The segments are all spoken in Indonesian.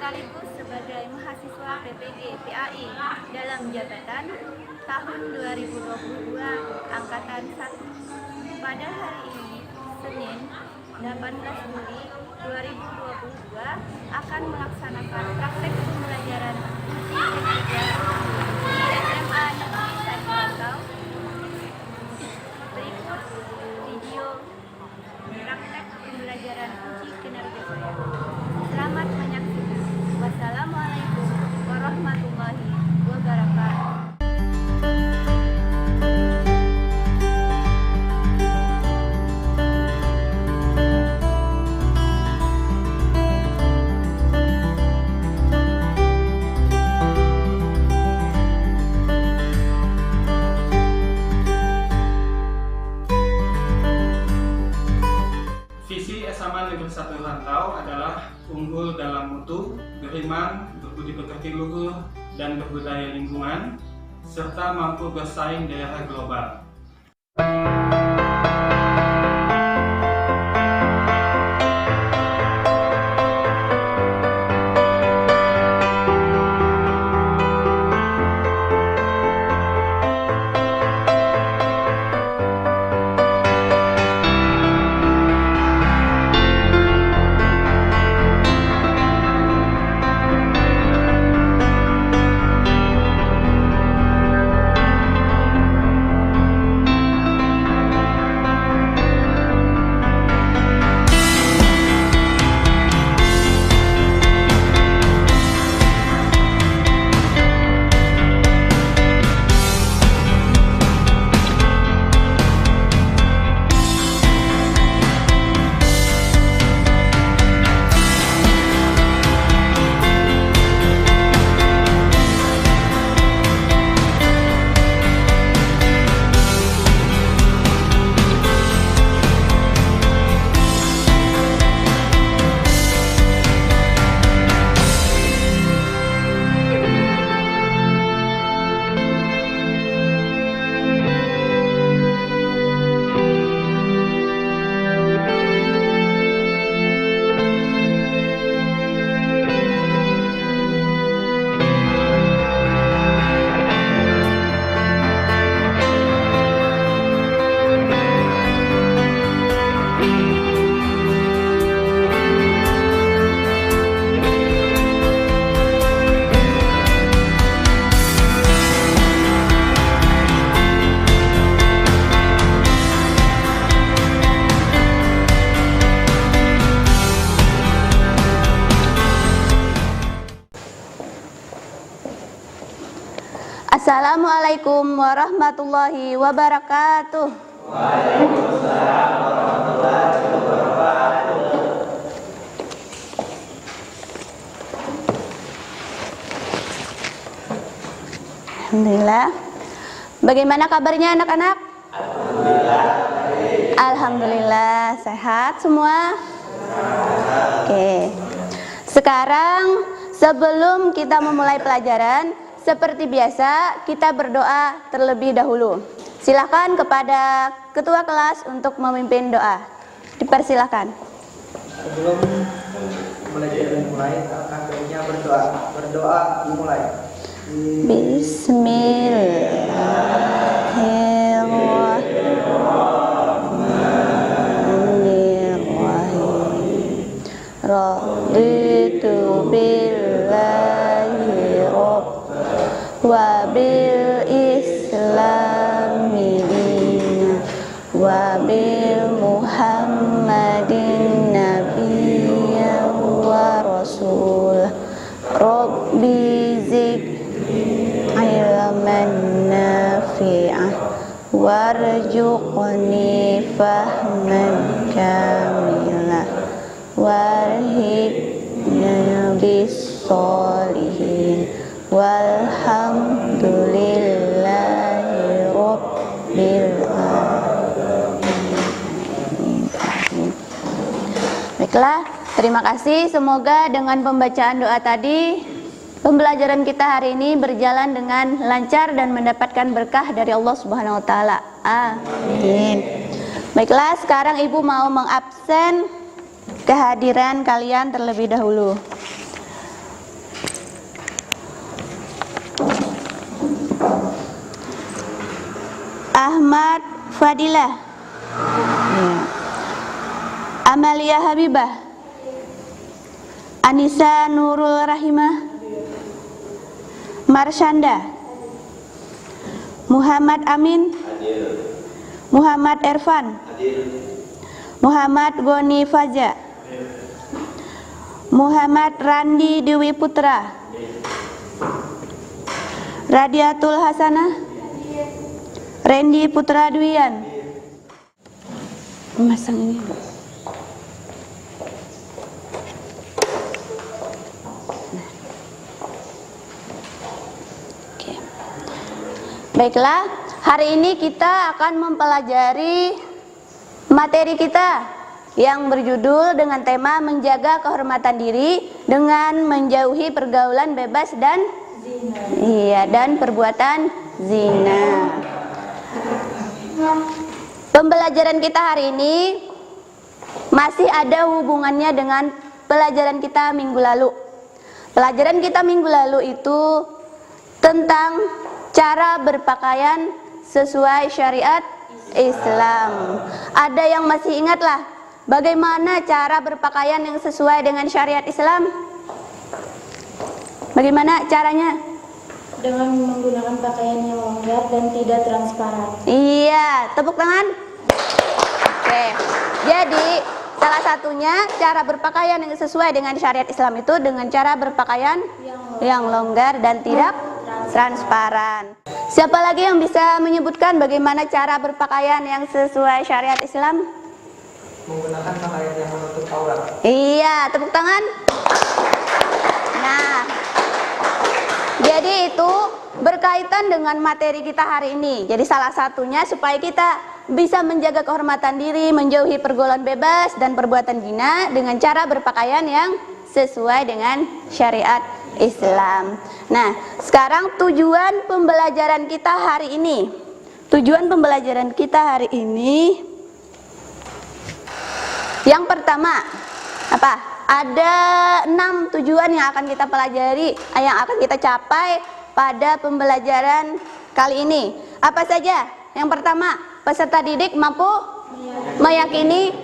sekaligus sebagai mahasiswa PPG PAI dalam jabatan tahun 2022 Angkatan 1. Pada hari ini, Senin 18 Juli 2022 akan melaksanakan praktek pembelajaran uji kinerja di SMA Negeri 1 Rantau. Berikut video praktek pembelajaran uji kinerja saya. Selamat menyaksikan. Wassalamualaikum warahmatullahi wabarakatuh. Visi SMA Negeri 1 Rantau adalah unggul dalam mutu, beriman, berbudi pekerti luhur, dan berbudaya lingkungan, serta mampu bersaing di era global. Assalamualaikum warahmatullahi wabarakatuh. Waalaikumsalam warahmatullahi wabarakatuh. Alhamdulillah. Bagaimana kabarnya anak-anak? Alhamdulillah. Alhamdulillah, sehat semua? Oke. Sekarang sebelum kita memulai pelajaran, seperti biasa, kita berdoa terlebih dahulu. Silakan kepada ketua kelas untuk memimpin doa. Dipersilakan. Sebelum pelajaran mulai, akan baiknya berdoa. Berdoa dimulai. Bismillahirrahmanirrahim. Raditu billahi rabb wa bil islami dina wa bil muhammadin nabiyya wa rasul rabbi zidni ilman nafi'ah warzuqni fahman kamilah warhibna bis solihin walhamdulillahi rabbil alamin. Baiklah, terima kasih. Semoga dengan pembacaan doa tadi, pembelajaran kita hari ini berjalan dengan lancar dan mendapatkan berkah dari Allah Subhanahu wa taala. Amin. Baiklah, sekarang Ibu mau mengabsen kehadiran kalian terlebih dahulu. Ahmad Fadilah, ya. Amalia Habibah, Anissa Nurul Rahimah, Marshanda, Muhammad Amin, Muhammad Erfan, Muhammad Goni Faja, Muhammad Randi Dewi Putra, Radiatul Hasanah, Randy Putra Dwian. Memasang ini. Oke. Baiklah, hari ini kita akan mempelajari materi kita yang berjudul dengan tema menjaga kehormatan diri dengan menjauhi pergaulan bebas dan zina. Iya, dan perbuatan zina. Pembelajaran kita hari ini masih ada hubungannya dengan pelajaran kita minggu lalu. Pelajaran kita minggu lalu itu tentang cara berpakaian sesuai syariat Islam. Ada yang masih ingatlah bagaimana cara berpakaian yang sesuai dengan syariat Islam? Bagaimana caranya? Dengan menggunakan pakaian yang longgar dan tidak transparan. Iya, tepuk tangan. Oke, jadi salah satunya cara berpakaian yang sesuai dengan syariat Islam itu dengan cara berpakaian yang longgar dan tidak transparan. Siapa lagi yang bisa menyebutkan bagaimana cara berpakaian yang sesuai syariat Islam? Menggunakan pakaian yang menutup aurat. Iya, tepuk tangan. Nah, jadi itu berkaitan dengan materi kita hari ini. Jadi salah satunya supaya kita bisa menjaga kehormatan diri, menjauhi pergaulan bebas dan perbuatan zina dengan cara berpakaian yang sesuai dengan syariat Islam. Nah, sekarang tujuan pembelajaran kita hari ini. Tujuan pembelajaran kita hari ini yang pertama, apa? Ada 6 tujuan yang akan kita pelajari, yang akan kita capai pada pembelajaran kali ini. Apa saja? Yang pertama, peserta didik mampu meyakini.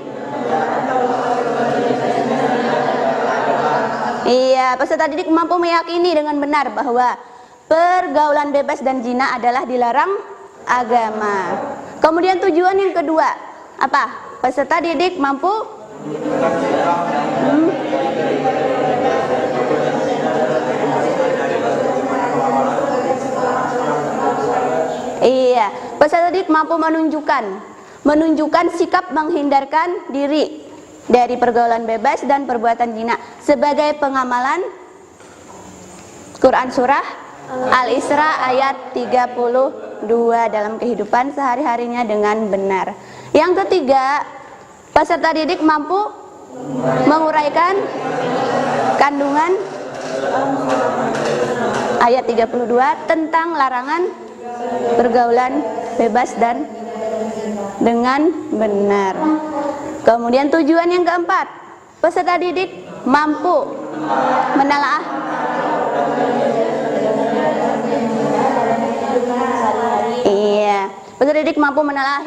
Iya, peserta didik mampu meyakini dengan benar bahwa pergaulan bebas dan zina adalah dilarang agama. Kemudian tujuan yang kedua, apa? Peserta didik mampu Iya, peserta didik mampu menunjukkan sikap menghindarkan diri dari pergaulan bebas dan perbuatan zina sebagai pengamalan Quran surah Al-Isra ayat 32 dalam kehidupan sehari-harinya dengan benar. Yang ketiga, peserta didik mampu menguraikan kandungan ayat 32 tentang larangan pergaulan bebas dan dengan benar. Kemudian tujuan yang keempat, peserta didik mampu menelaah peserta didik mampu menelaah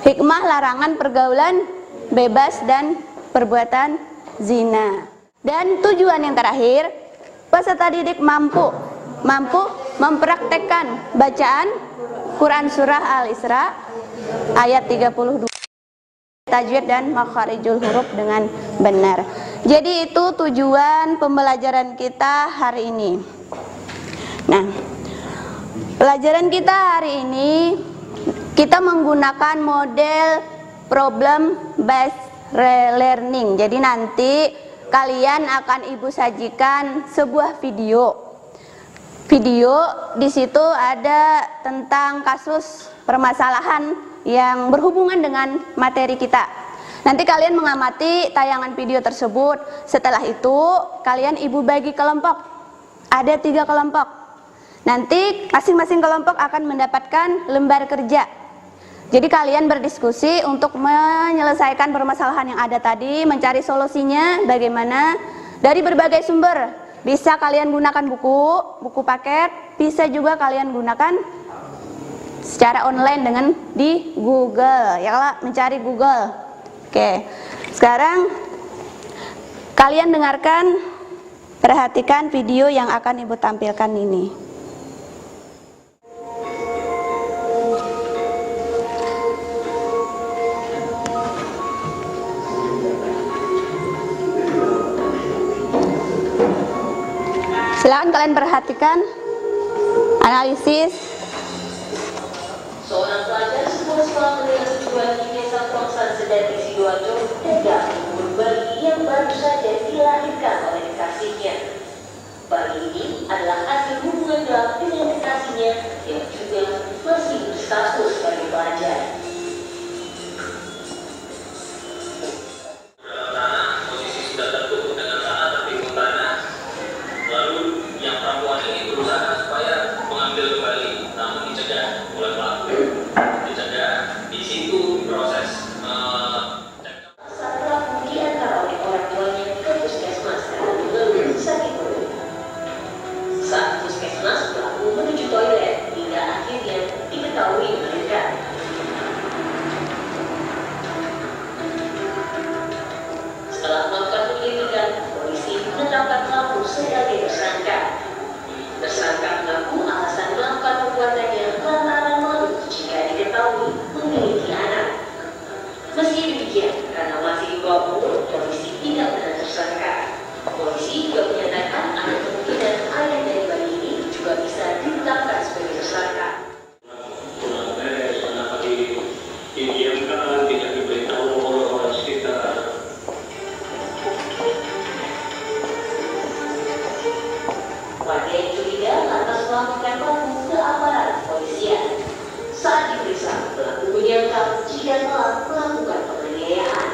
hikmah larangan pergaulan bebas dan perbuatan zina. Dan tujuan yang terakhir, peserta didik mampu mempraktekkan bacaan Quran surah Al-Isra ayat 32 tajwid dan makharijul huruf dengan benar. Jadi itu tujuan pembelajaran kita hari ini. Nah, pelajaran kita hari ini kita menggunakan model problem based learning. Jadi nanti kalian akan ibu sajikan sebuah video. Di situ ada tentang kasus permasalahan yang berhubungan dengan materi kita. Nanti kalian mengamati tayangan video tersebut. Setelah itu kalian ibu bagi kelompok. Ada 3 kelompok. Nanti masing-masing kelompok akan mendapatkan lembar kerja. Jadi kalian berdiskusi untuk menyelesaikan permasalahan yang ada tadi, mencari solusinya bagaimana dari berbagai sumber. Bisa kalian gunakan buku paket, bisa juga kalian gunakan secara online dengan di Google, ya kalau mencari Google. Oke, sekarang kalian dengarkan, perhatikan video yang akan Ibu tampilkan ini. Silakan kalian perhatikan, analisis. Seorang pelajar sebuah sekolah menengah kejuruan di Desa Prongsan Sedati Sidoarjo tega membunuh bayi yang baru saja dilahirkan oleh kekasihnya. Bayi ini adalah hasil hubungan gelap dengan kekasihnya yang juga masih berstatus sebagai pelajar. Posisi sudah tertutup dengan tanah tertimbun tanah. Lalu yang perempuan ini berusaha supaya mengambil kembali, namun dicegah oleh pelaku. Dicegah, di situ proses Saat pelaku diantar oleh orang tuanya ke puskesmas karena mengeluh sakit perut. Saat puskesmas, pelaku menuju toilet hingga akhirnya diketahui melahirkan. Setelah melakukan penyelidikan, polisi menetapkan pelaku sebagai tersangka. Tersangka mengaku alasan melakukan perbuatannya lantaran malu jika diketahui memiliki anak. Meski demikian, karena masih di bawah umur, polisi tidak pernah tersangka. Polisi juga menyatakan ada kemungkinan ayah dari bayi ini juga bisa ditetapkan sebagai tersangka. kurang beres, kenapa didiamkan, tidak diberitahu oleh orang sekitar. Warga yang curiga lantas melakukan pelaku ke aparat kepolisian. Saat diperiksa, pelaku menyangkal jika telah melakukan penganiayaan.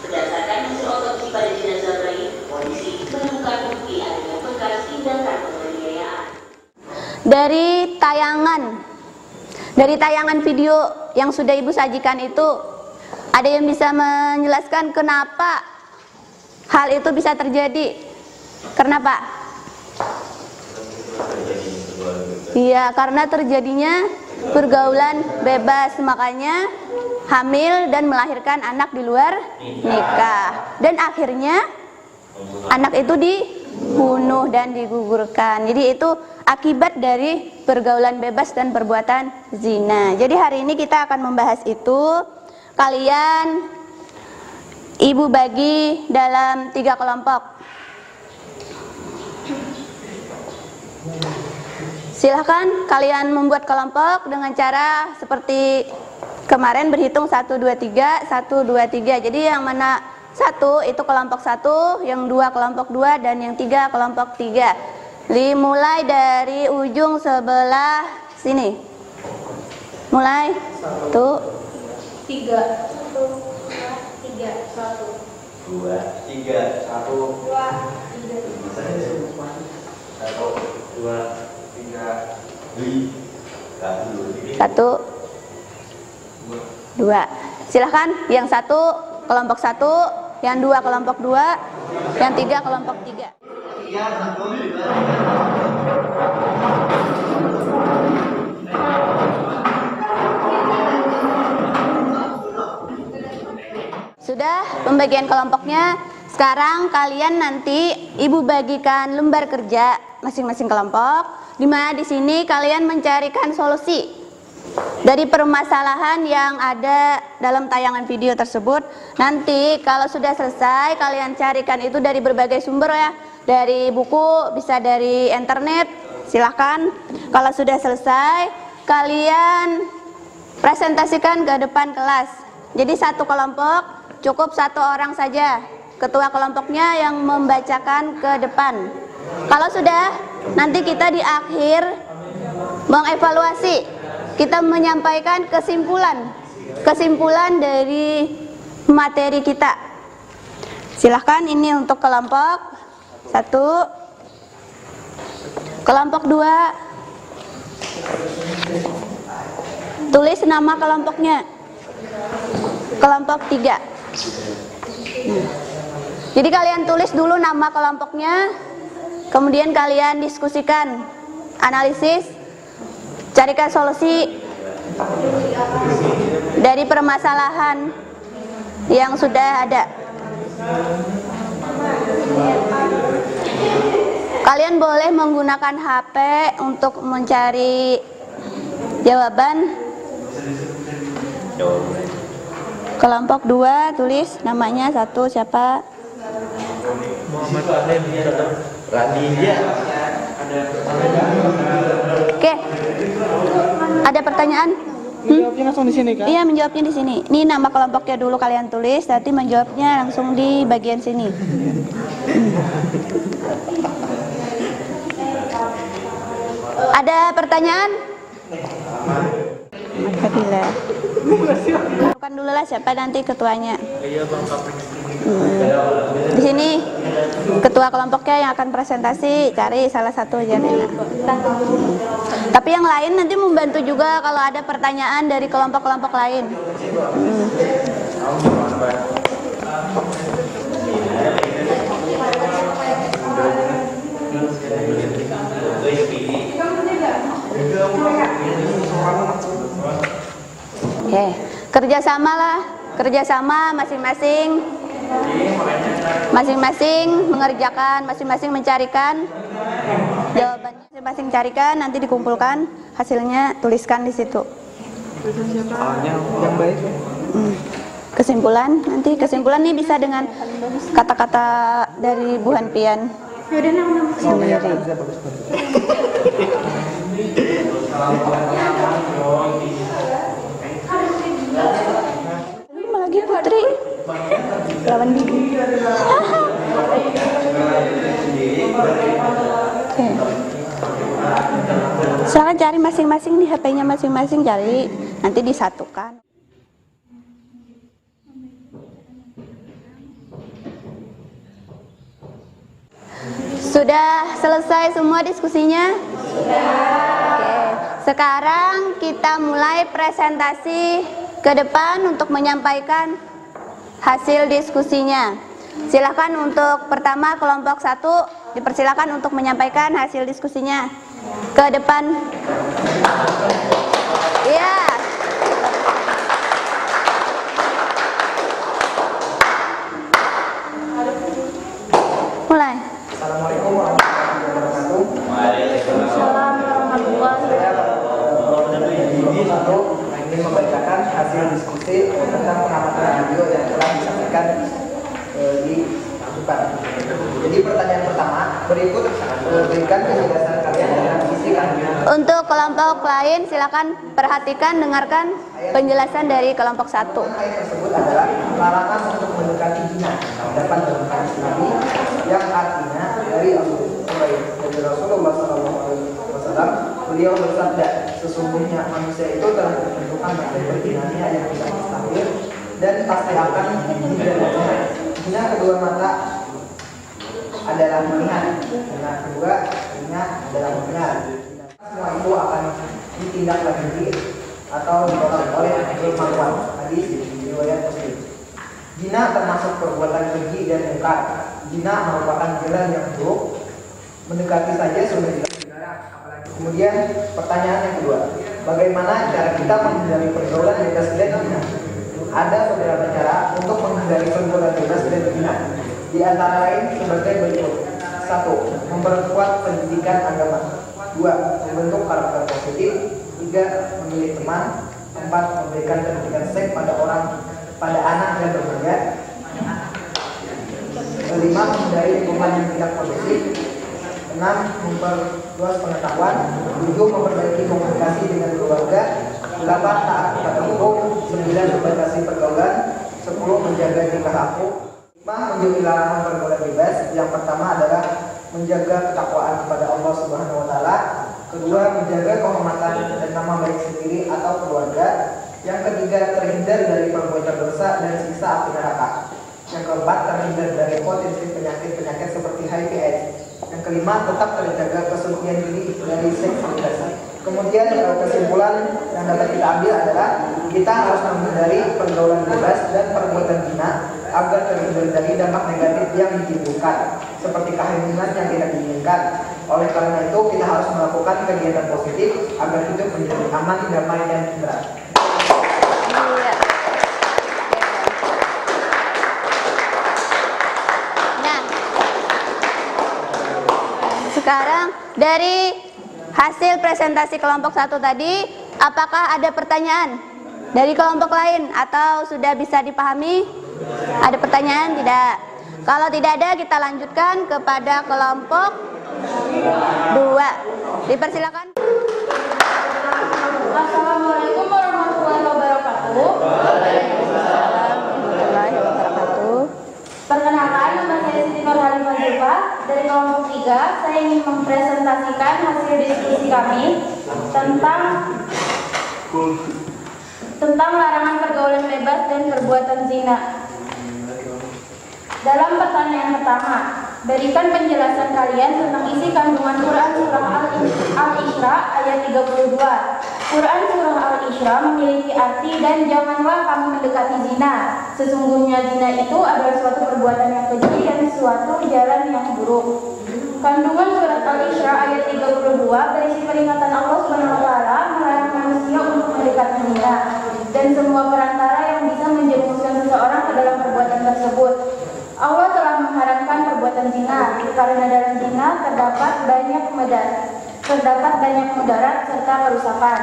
Berdasarkan hasil otopsi pada jenazah bayi, polisi menemukan bukti adanya bekas tindakan penganiayaan. Dari tayangan video yang sudah Ibu sajikan itu, ada yang bisa menjelaskan kenapa hal itu bisa terjadi? Kenapa? Iya, karena terjadinya pergaulan bebas, makanya hamil dan melahirkan anak di luar nikah. Dan akhirnya anak itu dibunuh dan digugurkan. Jadi itu akibat dari pergaulan bebas dan perbuatan zina. Jadi hari ini kita akan membahas itu. Kalian Ibu bagi dalam 3 kelompok. Silahkan kalian membuat kelompok dengan cara seperti kemarin berhitung 1, 2, 3, 1, 2, 3. Jadi yang mana 1 itu kelompok 1, yang 2 kelompok 2, dan yang 3 kelompok 3. Mulai dari ujung sebelah sini. Mulai. 1, 3, 1, 2, 3, 1, 2, 3, 1. 1, 2. Silahkan yang 1 kelompok 1, yang 2 kelompok 2, yang 3 kelompok 3. Sudah pembagian kelompoknya. Sekarang kalian nanti Ibu bagikan lembar kerja masing-masing kelompok, di mana di sini kalian mencarikan solusi dari permasalahan yang ada dalam tayangan video tersebut. Nanti kalau sudah selesai, kalian carikan itu dari berbagai sumber ya, dari buku, bisa dari internet, silahkan. Kalau sudah selesai, kalian presentasikan ke depan kelas. Jadi satu kelompok cukup 1 orang saja, ketua kelompoknya yang membacakan ke depan. Kalau sudah, nanti kita di akhir mengevaluasi, kita menyampaikan kesimpulan dari materi kita. Silahkan, ini untuk kelompok 1, kelompok 2, tulis nama kelompoknya, kelompok 3. Jadi kalian tulis dulu nama kelompoknya, kemudian kalian diskusikan, analisis Carikan solusi dari permasalahan yang sudah ada. Kalian boleh menggunakan HP untuk mencari jawaban. Kelompok 2 tulis namanya satu siapa? Oke. Ada pertanyaan? Menjawabnya langsung di sini kan? Iya, menjawabnya di sini. Ini nama kelompoknya dulu kalian tulis, nanti menjawabnya langsung di bagian sini. Ada pertanyaan? Alhamdulillah. Bukan dulu lah siapa nanti ketuanya. Di sini ketua kelompoknya yang akan presentasi, cari salah satu aja Nena. Tapi yang lain nanti membantu juga kalau ada pertanyaan dari kelompok-kelompok lain. Oke, kerjasama masing-masing mengerjakan, masing-masing mencarikan jawabannya, masing-masing carikan, nanti dikumpulkan hasilnya, tuliskan di situ. Yang baik. Kesimpulan nih bisa dengan kata-kata dari Bu Hanpian sendiri. Lagi Putri lawan Bibi. Oke. Silakan cari masing-masing di HP-nya masing-masing, cari nanti disatukan. Sudah selesai semua diskusinya? Oke. Sekarang kita mulai presentasi ke depan untuk menyampaikan hasil diskusinya. Silakan untuk pertama kelompok 1 dipersilakan untuk menyampaikan hasil diskusinya ke depan. Iya. Mulai. Assalamualaikum warahmatullahi wabarakatuh. Waalaikumsalam warahmatullahi Satu, ingin membacakan hasil diskusi tentang pengamatan video yang telah disampaikan dilakukan. Jadi pertanyaan pertama, berikut berikan penjelasan kalian dengan isi kandungan. Untuk kelompok lain silakan perhatikan, dengarkan penjelasan dari kelompok 1. Ayat tersebut adalah larangan untuk mendekati zina dapat berbukan Nabi yang artinya dari Rasulullah SAW. Beliau bersabda, sesungguhnya manusia itu telah ditentukan oleh perjinannya yang tidak mustahil dan pasti akan didapatnya. Zina kedua mata adalah melihat, zina kedua telinga adalah mendengar. Semua itu akan ditindaklanjuti atau ditolak oleh Al-Marwan, hadis riwayat Muslim. Zina termasuk perbuatan keji dan mungkar. Zina merupakan jalan yang buruk. Mendekati saja sudah jelas dilarang. Kemudian pertanyaan yang kedua, bagaimana cara kita menghindari pergaulan bebas dan zina? Ada beberapa cara untuk menghindari pergaulan bebas dan zina. Di antara lain sebagai berikut: 1. Memperkuat pendidikan agama. 2. Membentuk karakter positif. 3. Memilih teman. 4. Memberikan pendidikan seks pada anak dan remaja. 5. Menghindari lingkungan yang tidak kondusif. 6. Memperluas pengetahuan. 7. Memperbaiki komunikasi dengan keluarga. 8. Taat kepada hukum. 9. Membatasi pergaulan. 10. Menjaga tingkah laku. 5. Menjauhi larangan pergaulan bebas. Yang pertama adalah menjaga ketakwaan kepada Allah Subhanahu wa taala. Kedua, menjaga kehormatan dan nama baik sendiri atau keluarga. Yang ketiga, terhindar dari perbuatan dosa dan siksa api neraka. Yang keempat, terhindar dari potensi penyakit-penyakit seperti HIV/AIDS. Yang kelima, tetap terjaga kesucian diri dari seks bebas. Kemudian kesimpulan yang dapat kita ambil adalah kita harus menghindari pergaulan bebas dan perbuatan zina agar terhindar dari dampak negatif yang ditimbulkan, seperti kehamilan yang tidak diinginkan. Oleh karena itu, kita harus melakukan kegiatan positif agar hidup menjadi aman, damai, dan tentram. Iya. Nah, sekarang dari hasil presentasi kelompok 1 tadi, apakah ada pertanyaan dari kelompok lain atau sudah bisa dipahami? Ada pertanyaan? Tidak. Kalau tidak ada, kita lanjutkan kepada kelompok 2. Dipersilakan. Assalamualaikum warahmatullahi wabarakatuh. Waalaikumsalam warahmatullahi wabarakatuh. Perkenalkan, nama saya Siti Nurhalimah Zulfa dari kelompok 3. Saya ingin mempresentasikan hasil diskusi kami tentang larangan pergaulan bebas dan perbuatan zina. Dalam pertanyaan pertama, berikan penjelasan kalian tentang isi kandungan Quran Surah Al-Isra ayat 32. Quran Surah Al-Isra memiliki arti dan janganlah kamu mendekati zina. Sesungguhnya zina itu adalah suatu perbuatan yang keji dan suatu jalan yang buruk. Kandungan surat Al-Isra ayat 32 berisi peringatan Allah SWT melarang manusia untuk mendekati zina dan semua perantara yang bisa menjerumuskan seseorang ke dalam perbuatan tersebut. Allah telah mengharamkan perbuatan zina karena dalam zina terdapat banyak mudarat serta kerusakan.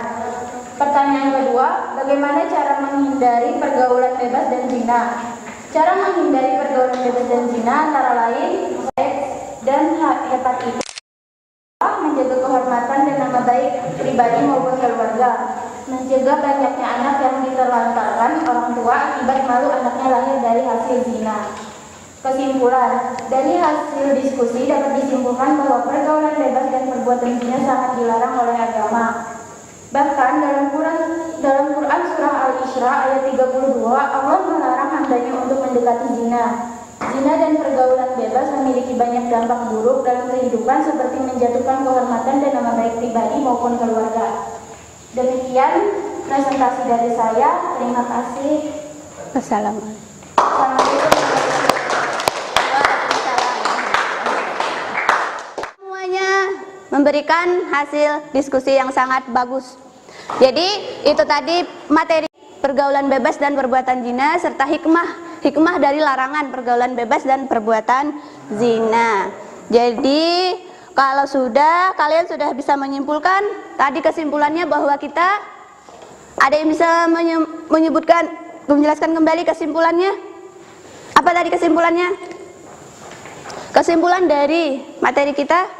Pertanyaan kedua, bagaimana cara menghindari pergaulan bebas dan zina? Cara menghindari pergaulan bebas dan zina antara lain seks dan hepatitis, menjaga kehormatan dan nama baik pribadi maupun keluarga, mencegah banyaknya anak yang diterlantarkan orang tua akibat malu anaknya lahir dari hasil zina. Kesimpulan, dari hasil diskusi dapat disimpulkan bahwa pergaulan bebas dan perbuatan zina sangat dilarang oleh agama. Bahkan dalam Quran Surah Al-Isra ayat 32, Allah melarang hambanya untuk mendekati zina. Zina dan pergaulan bebas memiliki banyak dampak buruk dalam kehidupan seperti menjatuhkan kehormatan dan nama baik pribadi maupun keluarga. Demikian presentasi dari saya. Terima kasih. Assalamualaikum. Memberikan hasil diskusi yang sangat bagus. Jadi itu tadi materi pergaulan bebas dan perbuatan zina serta hikmah dari larangan pergaulan bebas dan perbuatan zina. Jadi kalau kalian sudah bisa menyimpulkan tadi kesimpulannya bahwa kita ada yang bisa menjelaskan kembali kesimpulannya? Apa tadi kesimpulannya? Kesimpulan dari materi kita?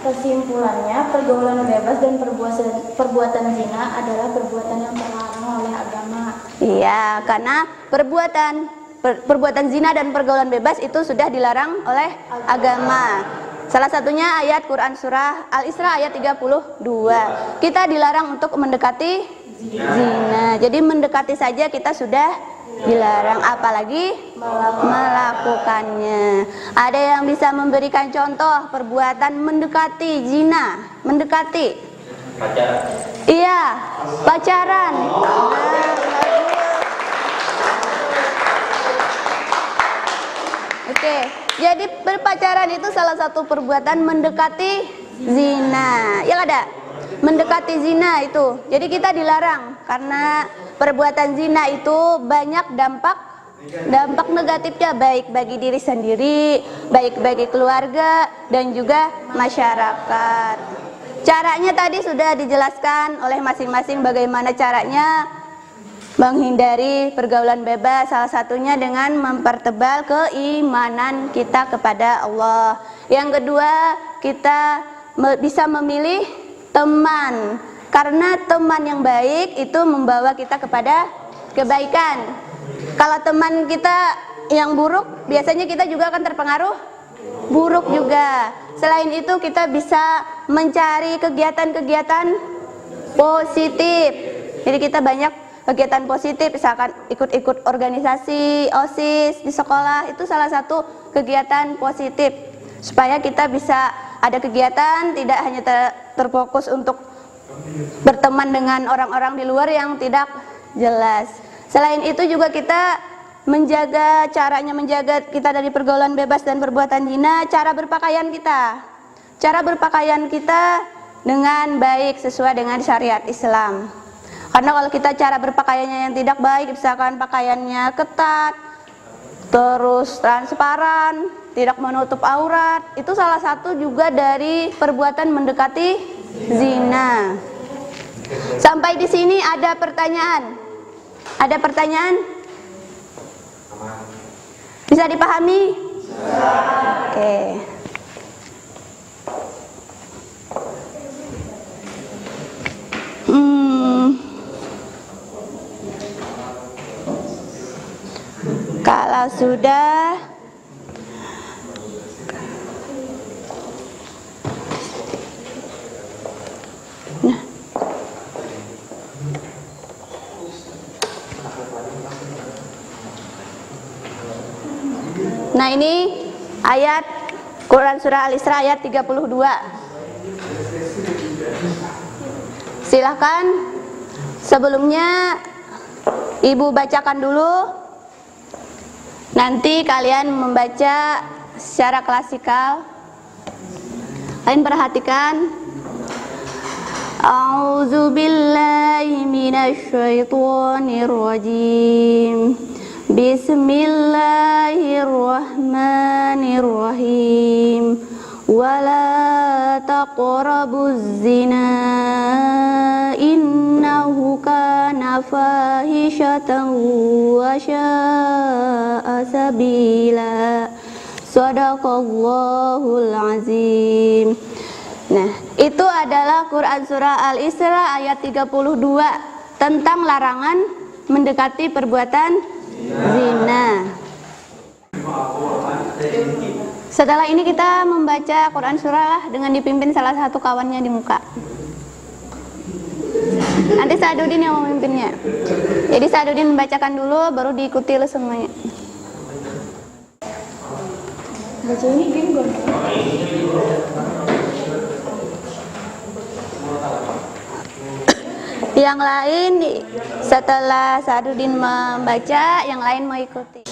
Kesimpulannya, pergaulan bebas dan perbuatan zina adalah perbuatan yang terlarang oleh agama. Iya, karena perbuatan zina dan pergaulan bebas itu sudah dilarang oleh agama. Salah satunya ayat Quran Surah Al-Isra ayat 32. Kita dilarang untuk mendekati zina. Jadi mendekati saja kita sudah dilarang, apalagi melakukannya. Ada yang bisa memberikan contoh perbuatan mendekati zina? Mendekati? Pacaran. Iya, pacaran. Oke, jadi berpacaran itu salah satu perbuatan mendekati zina. Ya ada? Mendekati zina itu. Jadi kita dilarang karena perbuatan zina itu banyak dampak negatifnya, baik bagi diri sendiri, baik bagi keluarga dan juga masyarakat. Caranya tadi sudah dijelaskan oleh masing-masing bagaimana caranya menghindari pergaulan bebas, salah satunya dengan mempertebal keimanan kita kepada Allah. Yang kedua, kita bisa memilih teman, karena teman yang baik itu membawa kita kepada kebaikan. Kalau teman kita yang buruk, biasanya kita juga akan terpengaruh buruk juga. Selain itu kita bisa mencari kegiatan-kegiatan positif. Jadi kita banyak kegiatan positif, misalkan ikut-ikut organisasi, OSIS di sekolah, itu salah satu kegiatan positif. Supaya kita bisa ada kegiatan, tidak hanya terfokus untuk berteman dengan orang-orang di luar yang tidak jelas. Selain itu juga kita caranya menjaga kita dari pergaulan bebas dan perbuatan zina, cara berpakaian kita. Cara berpakaian kita dengan baik sesuai dengan syariat Islam. Karena kalau kita cara berpakaiannya yang tidak baik, misalkan pakaiannya ketat, terus transparan, tidak menutup aurat, itu salah satu juga dari perbuatan mendekati zina. Sampai di sini ada pertanyaan? Ada pertanyaan? Bisa dipahami? Oke. Kalau sudah, nah ini ayat Quran Surah Al-Isra ayat 32. Silahkan sebelumnya Ibu bacakan dulu, nanti kalian membaca secara klasikal. Kalian perhatikan. A'udzu billahi minasyaitonir rajim. Bismillahirrahmanirrahim. Wala taqrabuz zina innahu kana fahishatan wa sya'a sabila. Shadaqallahul azim. Nah, itu adalah Quran Surah Al-Isra ayat 32 tentang larangan mendekati perbuatan zina. Setelah ini kita membaca Quran Surah dengan dipimpin salah satu kawannya di muka. Nanti Sadudin yang memimpinnya. Jadi Sadudin membacakan dulu, baru diikuti oleh semuanya. Baca ini bingung. Yang lain setelah Sadudin membaca, yang lain mau ikuti.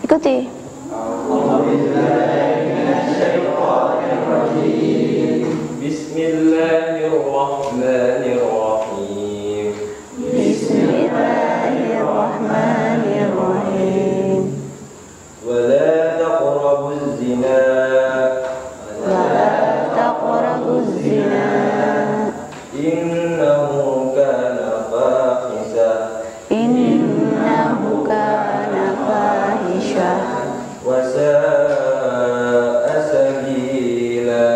Ikuti. Bismillahirrahmanirrahim. Bismillahirrahmanirrahim. Wala taqrabuz zina. Wala taqrabuz zina. Innahu kana fahisha. Innahu kana fahisha. Wa sa'a sabila.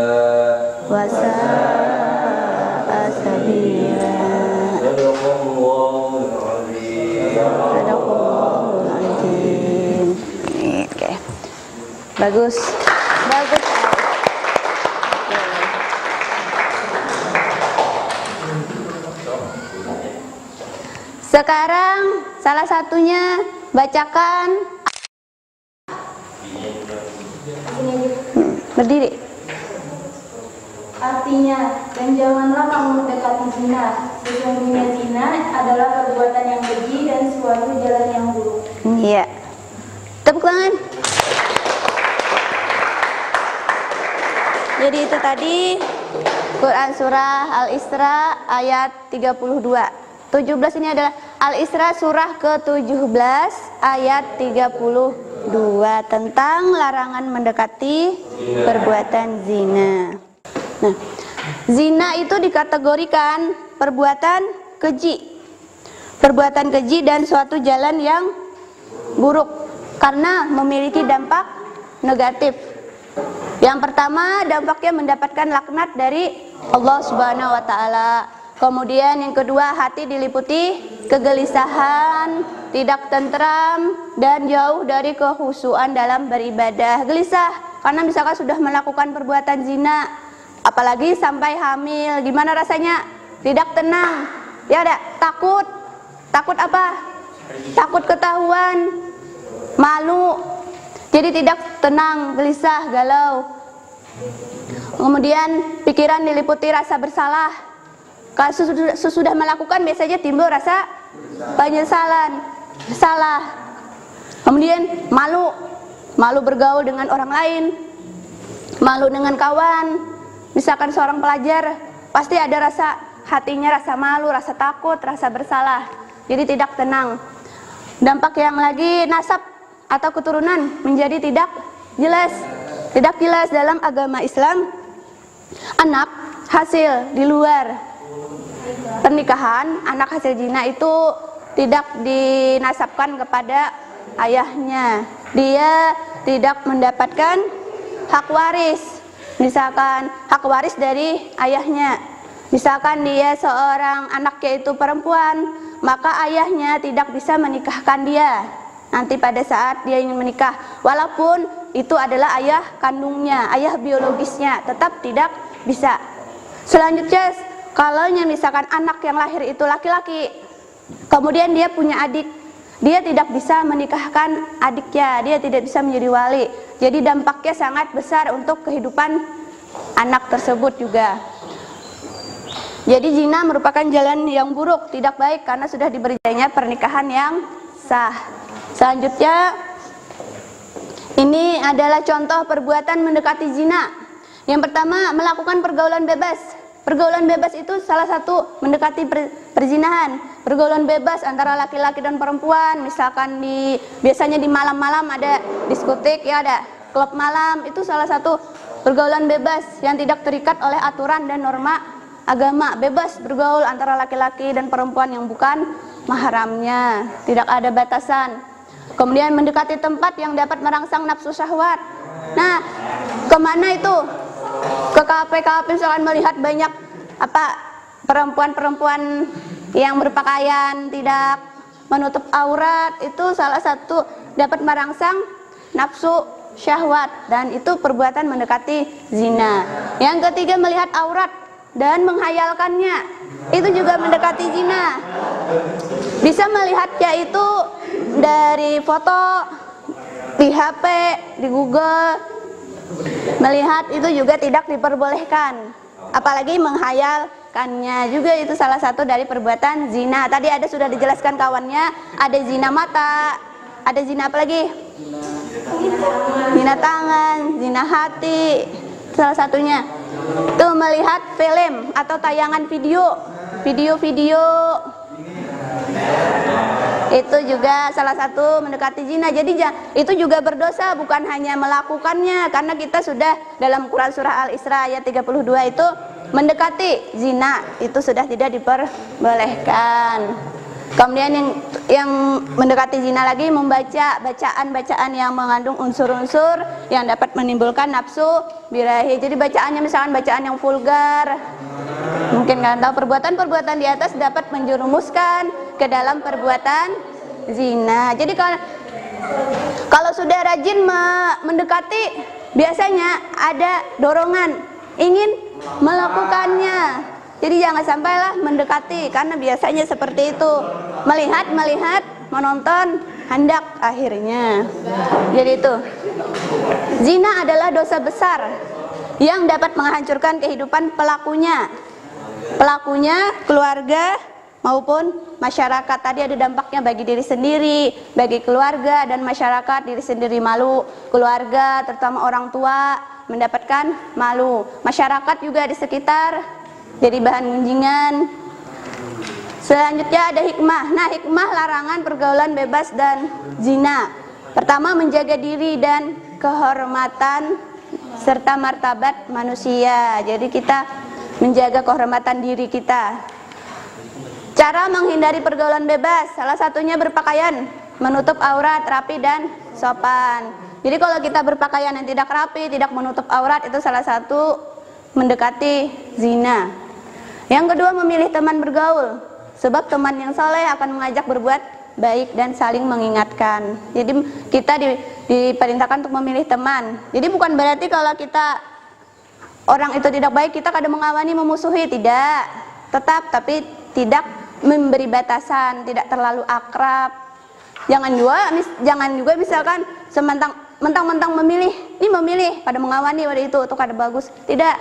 Wa sa'a sabila. Sadaqallahul azim. Sadaqallahul azim. Oke. Bagus. Bagus. Sekarang salah satunya bacakan. Berdiri. Artinya, dan janganlah kamu mendekati zina. Sesungguhnya zina adalah perbuatan yang keji dan suatu jalan yang buruk. Iya. Tepuk tangan. Jadi itu tadi Quran Surah Al-Isra ayat 32. 17 ini adalah Al-Isra surah ke-17 ayat 32 tentang larangan mendekati perbuatan zina. Nah, zina itu dikategorikan perbuatan keji. Perbuatan keji dan suatu jalan yang buruk karena memiliki dampak negatif. Yang pertama, dampaknya mendapatkan laknat dari Allah Subhanahu wa taala. Kemudian yang kedua, hati diliputi kegelisahan, tidak tentram, dan jauh dari kekhusyuan dalam beribadah. Gelisah karena misalkan sudah melakukan perbuatan zina, apalagi sampai hamil, gimana rasanya? Tidak tenang, ya ada takut. Takut apa? Takut ketahuan, malu. Jadi tidak tenang, gelisah, galau. Kemudian pikiran diliputi rasa bersalah. Kalau sesudah melakukan biasanya timbul rasa penyesalan, bersalah. Kemudian malu bergaul dengan orang lain, malu dengan kawan. Misalkan seorang pelajar, pasti ada rasa hatinya, rasa malu, rasa takut, rasa bersalah. Jadi tidak tenang. Dampak yang lagi nasab atau keturunan menjadi tidak jelas dalam agama Islam. Anak hasil di luar pernikahan, anak hasil zina itu tidak dinasabkan kepada ayahnya. Dia tidak mendapatkan hak waris. Misalkan hak waris dari ayahnya. Misalkan dia seorang anaknya itu perempuan, maka ayahnya tidak bisa menikahkan dia nanti pada saat dia ingin menikah. Walaupun itu adalah ayah kandungnya, ayah biologisnya, tetap tidak bisa. Selanjutnya, kalau misalkan anak yang lahir itu laki-laki, kemudian dia punya adik, dia tidak bisa menikahkan adiknya, dia tidak bisa menjadi wali. Jadi dampaknya sangat besar untuk kehidupan anak tersebut juga. Jadi zina merupakan jalan yang buruk, tidak baik karena sudah diberinya pernikahan yang sah. Selanjutnya, ini adalah contoh perbuatan mendekati zina. Yang pertama, melakukan pergaulan bebas. Pergaulan bebas itu salah satu mendekati perzinahan. Pergaulan bebas antara laki-laki dan perempuan, misalkan biasanya di malam-malam ada diskotik, ya ada klub malam, itu salah satu pergaulan bebas yang tidak terikat oleh aturan dan norma agama. Bebas bergaul antara laki-laki dan perempuan yang bukan mahramnya, tidak ada batasan. Kemudian mendekati tempat yang dapat merangsang nafsu syahwat. Nah, kemana itu? Ke kafe-kafe, misalkan melihat banyak perempuan-perempuan yang berpakaian tidak menutup aurat, itu salah satu dapat merangsang nafsu syahwat dan itu perbuatan mendekati zina. Yang ketiga, melihat aurat dan menghayalkannya, itu juga mendekati zina. Bisa melihatnya itu dari foto, di HP, di Google. Melihat itu juga tidak diperbolehkan, apalagi menghayalkannya juga itu salah satu dari perbuatan zina. Tadi sudah dijelaskan kawannya, ada zina mata, ada zina apa lagi? Zina tangan, zina hati, salah satunya. Itu melihat film atau tayangan video-video itu juga salah satu mendekati zina. Jadi itu juga berdosa, bukan hanya melakukannya, karena kita sudah dalam Quran surah Al-Isra ayat 32 itu mendekati zina itu sudah tidak diperbolehkan. Kemudian yang mendekati zina lagi membaca bacaan-bacaan yang mengandung unsur-unsur yang dapat menimbulkan nafsu birahi. Jadi bacaannya misalkan bacaan yang vulgar. Mungkin kalian tahu perbuatan-perbuatan di atas dapat menjerumuskan ke dalam perbuatan zina. Jadi kalau sudah rajin mendekati, biasanya ada dorongan ingin melakukannya. Jadi jangan sampailah mendekati, karena biasanya seperti itu. Melihat, menonton, hendak akhirnya. Jadi itu. Zina adalah dosa besar yang dapat menghancurkan kehidupan pelakunya. Pelakunya, keluarga, maupun masyarakat. Tadi ada dampaknya bagi diri sendiri, bagi keluarga dan masyarakat. Diri sendiri malu, keluarga terutama orang tua mendapatkan malu, masyarakat juga di sekitar jadi bahan gunjingan. Selanjutnya ada hikmah. Nah, hikmah larangan pergaulan bebas dan zina. Pertama, menjaga diri dan kehormatan serta martabat manusia. Jadi kita menjaga kehormatan diri kita. Cara menghindari pergaulan bebas, salah satunya berpakaian menutup aurat, rapi dan sopan. Jadi kalau kita berpakaian yang tidak rapi, tidak menutup aurat, itu salah satu mendekati zina. Yang kedua, memilih teman bergaul, sebab teman yang soleh akan mengajak berbuat baik dan saling mengingatkan. Jadi kita diperintahkan untuk memilih teman. Jadi bukan berarti kalau kita orang itu tidak baik, kita kadang mengawani, memusuhi, tidak. Tetap, tapi tidak memberi batasan, tidak terlalu akrab. Jangan juga misalkan mentang-mentang memilih, ini memilih pada mengawani pada itu kada bagus. Tidak,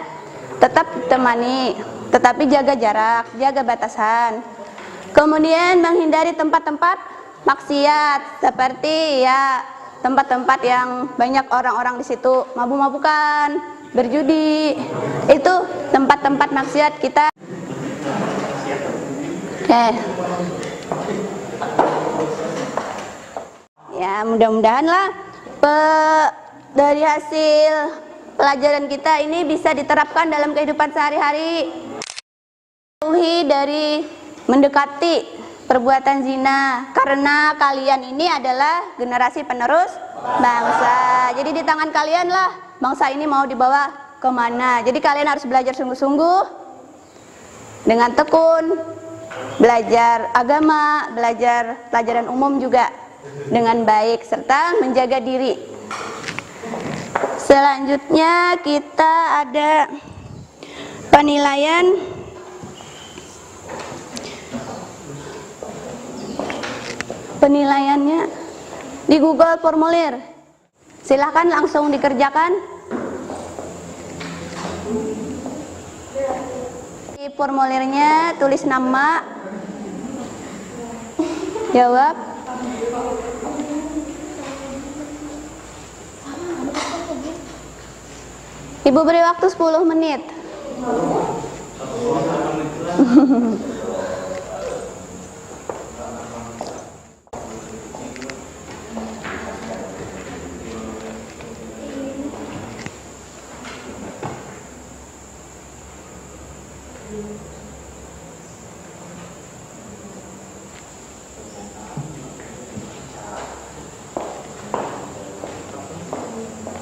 tetap temani, tetapi jaga jarak, jaga batasan. Kemudian menghindari tempat-tempat maksiat seperti ya tempat-tempat yang banyak orang-orang di situ mabuk-mabukan, berjudi. Itu tempat-tempat maksiat kita. Ya, mudah-mudahan lah dari hasil pelajaran kita ini bisa diterapkan dalam kehidupan sehari-hari. Jauhi dari mendekati perbuatan zina, karena kalian ini adalah generasi penerus bangsa. Jadi di tangan kalian lah bangsa ini mau dibawa kemana. Jadi kalian harus belajar sungguh-sungguh dengan tekun, belajar agama, belajar pelajaran umum juga dengan baik, serta menjaga diri. Selanjutnya kita ada penilaian penilaiannya di Google Formulir. Silahkan langsung dikerjakan. Di formulirnya tulis nama, jawab. Ibu beri waktu 10 menit.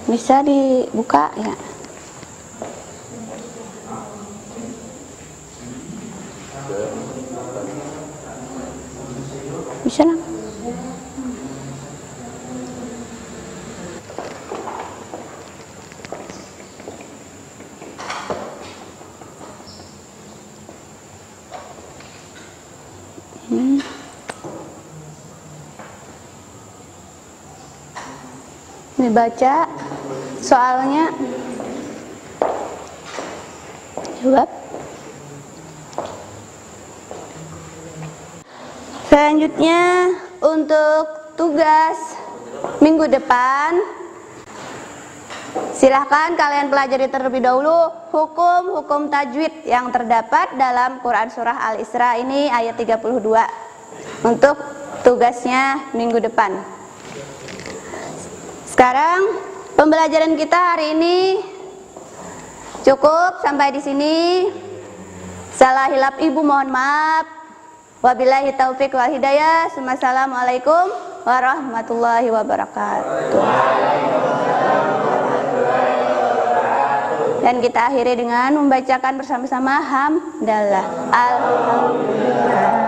Bisa dibuka ya. Bisa lah. Ini baca soalnya, jawab. Selanjutnya untuk tugas minggu depan, silahkan kalian pelajari terlebih dahulu hukum-hukum tajwid yang terdapat dalam Quran Surah Al-Isra ini ayat 32 untuk tugasnya minggu depan. Sekarang pembelajaran kita hari ini cukup sampai di sini. Salah hilap ibu mohon maaf. Wabillahi taufiq wal hidayah. Assalamualaikum warahmatullahi wabarakatuh. Dan kita akhiri dengan membacakan bersama-sama hamdalah. Alhamdulillah.